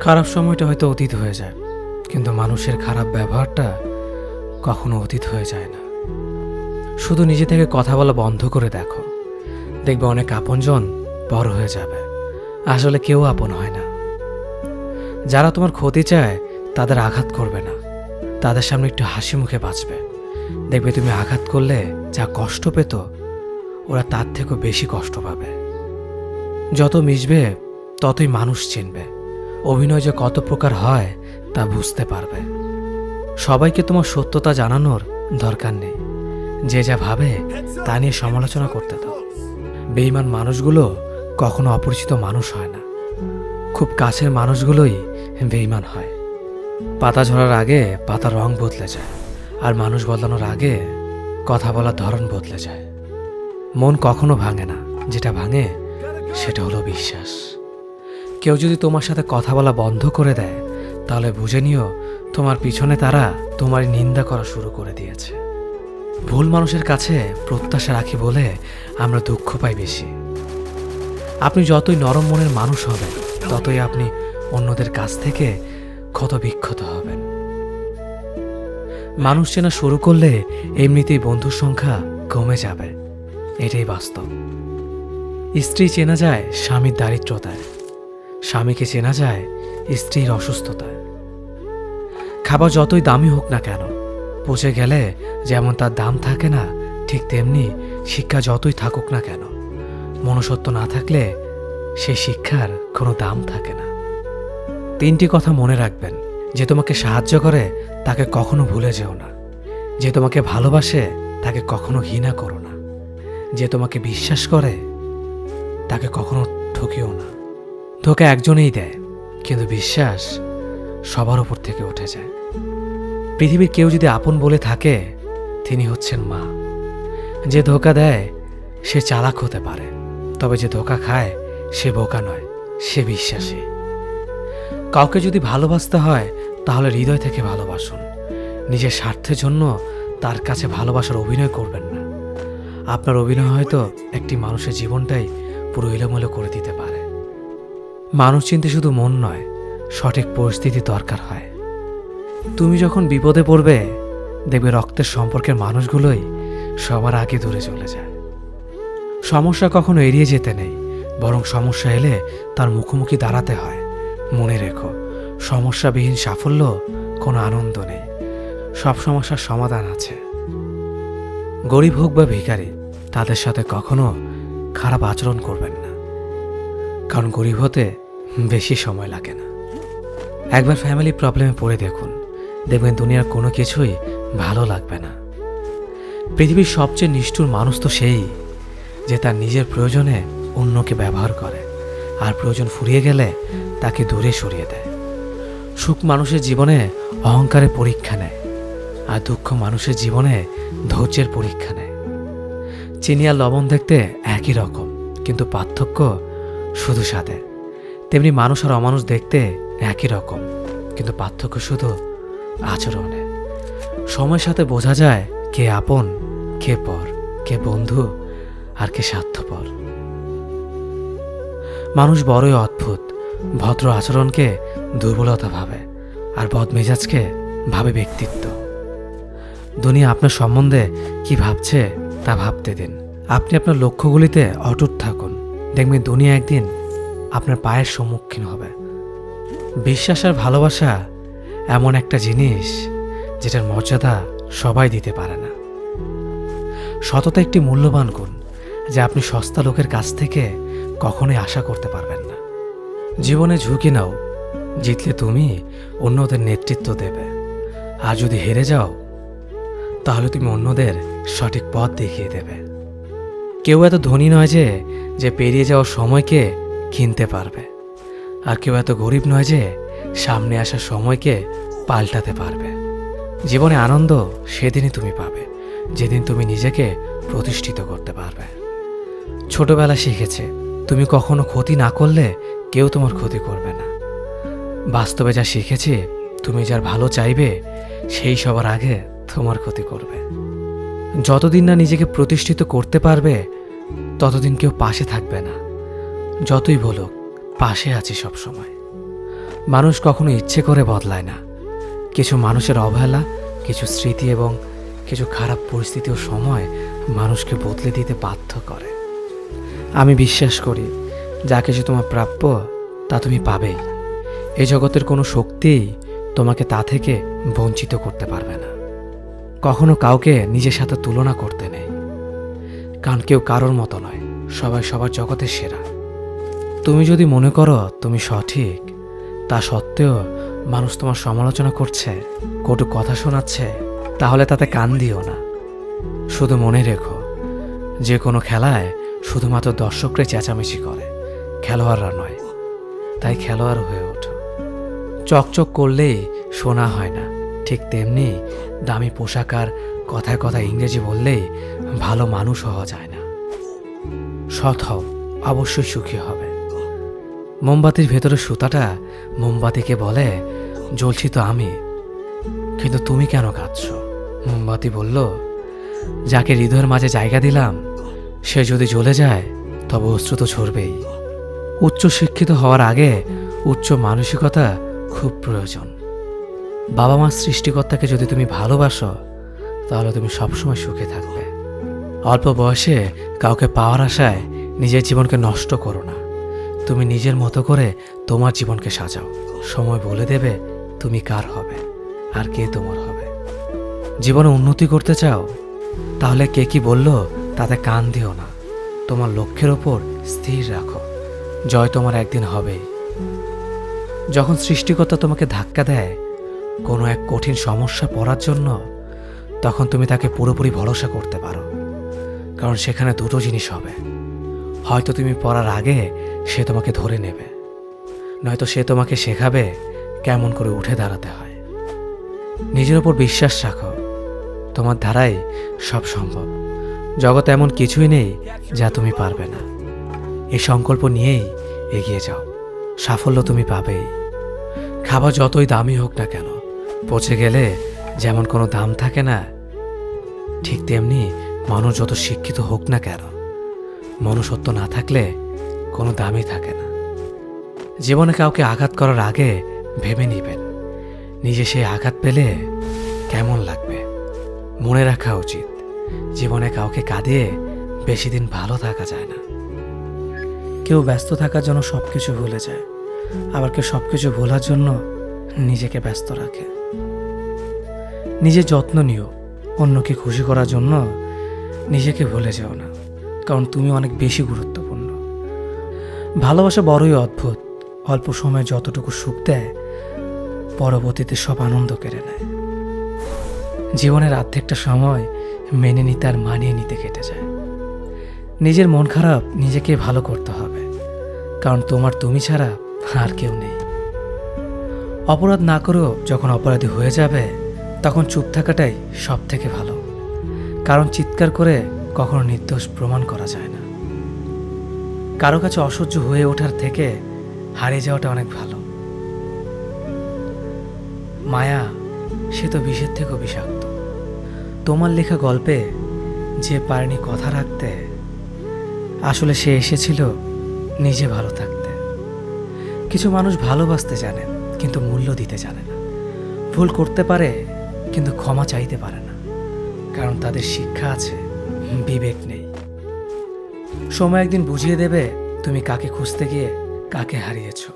খারাপ সময়টা হয়তো অতীত হয়ে যায়, কিন্তু মানুষের খারাপ ব্যবহারটা কখনো অতীত হয়ে যায় না। শুধু নিজে থেকে কথা বলা বন্ধ করে দেখো, দেখবে অনেক আপনজন বড় হয়ে যাবে। আসলে কেউ আপন হয় না। যারা তোমার ক্ষতি চায় তাদের আঘাত করবে না, তাদের সামনে একটু হাসি মুখে বাঁচবে। দেখবে তুমি আঘাত করলে যা কষ্ট পেত, ওরা তার থেকেও বেশি কষ্ট পাবে। যত মিশবে ততই মানুষ চিনবে। অভিনয় যে কত প্রকার হয় তা বুঝতে পারবে। সবাইকে তোমার সত্যতা জানানোর দরকার নেই। যে যা ভাবে তা নিয়ে সমালোচনা করতে দাও। বেঈমান মানুষগুলো কখনো অপরিচিত মানুষ হয় না, খুব কাছের মানুষগুলোই বেঈমান হয়। পাতা ঝরার আগে পাতার রং বদলে যায়, আর মানুষ বদলানোর আগে কথা বলার ধরন বদলে যায়। মন কখনো ভাঙে না, যেটা ভাঙে সেটা হলো বিশ্বাস। কেউ যদি তোমার সাথে কথা বলা বন্ধ করে দেয়, তাহলে বুঝে নিও তোমার পিছনে তারা তোমার নিন্দা করা শুরু করে দিয়েছে। ভুল মানুষের কাছে প্রত্যাশা রাখি বলে আমরা দুঃখ পাই বেশি। আপনি যতই নরম মনের মানুষ হবেন, ততই আপনি অন্যদের কাছ থেকে ক্ষত বিক্ষত হবেন। মানুষ চেনা শুরু করলে এমনিতেই বন্ধুর সংখ্যা কমে যাবে, এটাই বাস্তব। স্ত্রী চেনা যায় স্বামীর দারিদ্রতায়, স্বামীকে চেনা যায় স্ত্রীর অসুস্থতায়। খাবার যতই দামি হোক না কেন, পচে গেলে যেমন তার দাম থাকে না, ঠিক তেমনি শিক্ষা যতই থাকুক না কেন, মনুষ্যত্ব না থাকলে সেই শিক্ষার কোনো দাম থাকে না। 3টি কথা মনে রাখবেন। যে তোমাকে সাহায্য করে তাকে কখনো ভুলে যেও না। যে তোমাকে ভালোবাসে তাকে কখনো ঘৃণা করো না। যে তোমাকে বিশ্বাস করে তাকে কখনো ঠকিও না। ধোঁকা একজনেই দেয়, কিন্তু বিশ্বাস সবার উপর থেকে উঠে যায়। পৃথিবীর কেউ যদি আপন বলে থাকে, তিনি হচ্ছেন মা। যে ধোঁকা দেয় সে চালাক হতে পারে, তবে যে ধোঁকা খায় সে বোকা নয়, সে বিশ্বাসী। কাউকে যদি ভালোবাসতে হয় তাহলে হৃদয় থেকে ভালোবাসুন। নিজের স্বার্থের জন্য তার কাছে ভালোবাসার অভিনয় করবেন না। আপনার অভিনয় হয়তো একটি মানুষের জীবনটাই পুরো এলোমেলো করে দিতে পারে। মানুষ চিনতে শুধু মন নয়, সঠিক পরিস্থিতি দরকার হয়। তুমি যখন বিপদে পড়বে, দেখবে রক্তের সম্পর্কের মানুষগুলোই সবার আগে দূরে চলে যায়। সমস্যা কখনো এড়িয়ে যেতে নেই, বরং সমস্যা এলে তার মুখোমুখি দাঁড়াতে হয়। মনে রেখো, সমস্যাবিহীন সাফল্য কোনো আনন্দ নেই। সব সমস্যার সমাধান আছে। গরিব হোক বা ভিখারি, তাদের সাথে কখনো খারাপ আচরণ করবেন না, কারণ গরিব হতে বেশি সময় লাগে না। একবার ফ্যামিলি প্রবলেমে পড়ে দেখুন, দেখবেন দুনিয়ার কোনো কিছুই ভালো লাগবে না। পৃথিবীর সবচেয়ে নিষ্ঠুর মানুষ তো সেই, যে তার নিজের প্রয়োজনে অন্যকে ব্যবহার করে, আর প্রয়োজন ফুরিয়ে গেলে তাকে দূরে সরিয়ে দেয়। সুখ মানুষের জীবনে অহংকারের পরীক্ষা নেয়, আর দুঃখ মানুষের জীবনে ধৈর্যের পরীক্ষা নেয়। চিনি আর লবণ দেখতে একই রকম, কিন্তু পার্থক্য শুধু স্বাদে। তেমনি মানুষ আর অমানুষ দেখতে একই রকম, কিন্তু পার্থক্য শুধু আচরণে। সময়ের সাথে বোঝা যায় কে আপন, কে পর, কে বন্ধু আর কে স্বার্থপর। মানুষ বড়ই অদ্ভুত। ভদ্র আচরণকে দুর্বলতা ভাবে, আর বদমেজাজকে ভাবে ব্যক্তিত্ব। দুনিয়া আপনার সম্বন্ধে কি ভাবছে তা ভাবতে দিন। আপনি আপনার লক্ষ্যগুলিতে অটুট থাকুন, দেখবেন দুনিয়া একদিন আপনার পায়ের সম্মুখীন হবে। বিশ্বাস আর ভালোবাসা এমন একটা জিনিস যেটার মর্যাদা সবাই দিতে পারে না। সততা একটি মূল্যবান গুণ, যা আপনি সস্তা লোকের কাছ থেকে কখনোই আশা করতে পারবেন না। জীবনে ঝুঁকি নাও, জিতলে তুমি অন্যদের নেতৃত্ব দেবে, আর যদি হেরে যাও তাহলে তুমি অন্যদের সঠিক পথ দেখিয়ে দেবে। কেউ এত ধনী নয় যে পেরিয়ে যাওয়ার সময়কে কিনতে পারবে, আর কেউ এত গরিব নয় যে সামনে আসা সময়কে পাল্টাতে পারবে। জীবনে আনন্দ সেদিনই তুমি পাবে, যেদিন তুমি নিজেকে প্রতিষ্ঠিত করতে পারবে। ছোটবেলা শিখেছে, তুমি কখনো ক্ষতি না করলে কেউ তোমার ক্ষতি করবে না। বাস্তবে যা শিখেছি, তুমি যার ভালো চাইবে সেই সবার আগে তোমার ক্ষতি করবে। যতদিন না নিজেকে প্রতিষ্ঠিত করতে পারবে, ততদিন কেউ পাশে থাকবে না। যতই বলুক পাশে আছি সব সময়। মানুষ কখনো ইচ্ছে করে বদলায় না। কিছু মানুষের অবহেলা, কিছু স্মৃতি এবং কিছু খারাপ পরিস্থিতি ও সময় মানুষকে বদলে দিতে বাধ্য করে। আমি বিশ্বাস করি যা কিছু তোমার প্রাপ্য তা তুমি পাবেই। এই জগতের কোনো শক্তিই তোমাকে তা থেকে বঞ্চিত করতে পারবে না। কখনো কাউকে নিজের সাথে তুলনা করতে নেই, কারণ কেউ কারোর মতো নয়, সবাই সবার জগতের সেরা। তুমি যদি মনে করো তুমি সঠিক, তা সত্ত্বেও মানুষ তোমার সমালোচনা করছে, কটু কথা শোনাচ্ছে, তাহলে তাতে কান দিও না। শুধু মনে রেখো, যে কোনো খেলায় শুধুমাত্র দর্শকরাই চেঁচামেচি করে, খেলোয়াড়রা নয়। তাই খেলোয়াড় হয়ে ওঠো। চকচক করলেই শোনা হয় না, ঠিক তেমনি দামি পোশাক আর কথায় কথায় ইংরেজি বললেই ভালো মানুষ হওয়া যায় না। সৎ হও, অবশ্যই সুখী হবে। মোমবাতির ভেতরে সুতাটা মোমবাতিকে বলে, জ্বলছি তো আমি, কিন্তু তুমি কেন কাঁদছ? মোমবাতি বলল, যাকে হৃদয়ের মাঝে জায়গা দিলাম সে যদি জ্বলে যায় তবে অশ্রু তো ঝরবেই। উচ্চ শিক্ষিত হওয়ার আগে উচ্চ মানসিকতা খুব প্রয়োজন। বাবা মার সৃষ্টিকর্তাকে যদি তুমি ভালোবাসো তাহলে তুমি সবসময় সুখে থাকবে। অল্প বয়সে কাউকে পাওয়ার আশায় নিজের জীবনকে নষ্ট করো না। তুমি নিজের মতো করে তোমার জীবনকে সাজাও। সময় বলে দেবে তুমি কার হবে আর কে তোমার হবে। জীবনে উন্নতি করতে চাও, তাহলে কে কি বলল তাতে কান দিও না। তোমার লক্ষ্যের ওপর স্থির রাখো, জয় তোমার একদিন হবেই। যখন সৃষ্টিকর্তা তোমাকে ধাক্কা দেয় কোনো এক কঠিন সমস্যা পড়ার জন্য, তখন তুমি তাকে পুরোপুরি ভরসা করতে পারো, কারণ সেখানে দুটো জিনিস হবে। হয়তো তুমি পড়ার আগে সে তোমাকে ধরে নেবে, নয়তো সে তোমাকে শেখাবে কেমন করে উঠে দাঁড়াতে হয়। নিজের ওপর বিশ্বাস রাখো, তোমার দ্বারাই সব সম্ভব। জগতে এমন কিছুই নেই যা তুমি পারবে না। এই সংকল্প নিয়েই এগিয়ে যাও, সাফল্য তুমি পাবেই। খাবার যতই দামি হোক না কেন, পচে গেলে যেমন কোনো দাম থাকে না, ঠিক তেমনি মানুষ যত শিক্ষিত হোক না কেন, মনুষ্যত্ব না থাকলে কোনো দামই থাকে না। জীবনে কাউকে আঘাত করার আগে ভেবে নিবেন নিজে সেই আঘাত পেলে কেমন লাগবে। মনে রাখা উচিত, জীবনে কাউকে কাঁদিয়ে বেশি দিন ভালো থাকা যায় না। কেউ ব্যস্ত থাকার জন্য সব কিছু ভুলে যায়, আবার কেউ সব কিছু ভোলার জন্য নিজেকে ব্যস্ত রাখে। নিজের যত্ন নিও, অন্যকে খুশি করার জন্য নিজেকে ভুলে যেও না, কারণ তুমি অনেক বেশি গুরুত্বপূর্ণ। ভালোবাসা বড়ই অদ্ভুত, অল্প সময়ে যতটুকু সুখ দেয় পরবর্তীতে সব আনন্দ কেড়ে নেয়। জীবনের অর্ধেকটা সময় মেনে নিতে আর মানিয়ে নিতে কেটে যায়। নিজের মন খারাপ নিজেকে ভালো করতে হবে, কারণ তোমার তুমি ছাড়া আর কেউ নেই। অপরাধ না করেও যখন অপরাধী হয়ে যাবে তখন চুপ থাকাটাই সব থেকে ভালো, কারণ চিৎকার করে কখনো নির্দোষ প্রমাণ করা যায় না। কারো কাছে অসহ্য হয়ে ওঠার থেকে হারিয়ে যাওয়াটা অনেক ভালো। মায়া সে তো বিষের থেকেও বিষাক্ত। তোমার লেখা গল্পে যে পারেনি কথা রাখতে, আসলে সে এসেছিল নিজে ভালো থাকতে। কিছু মানুষ ভালোবাসতে জানে কিন্তু মূল্য দিতে জানে না। ভুল করতে পারে কিন্তু ক্ষমা চাইতে পারে না, কারণ তাদের শিক্ষা আছে, বিবেক নেই। সময় একদিন বুঝিয়ে দেবে তুমি কাকে খুঁজতে গিয়ে কাকে হারিয়েছো।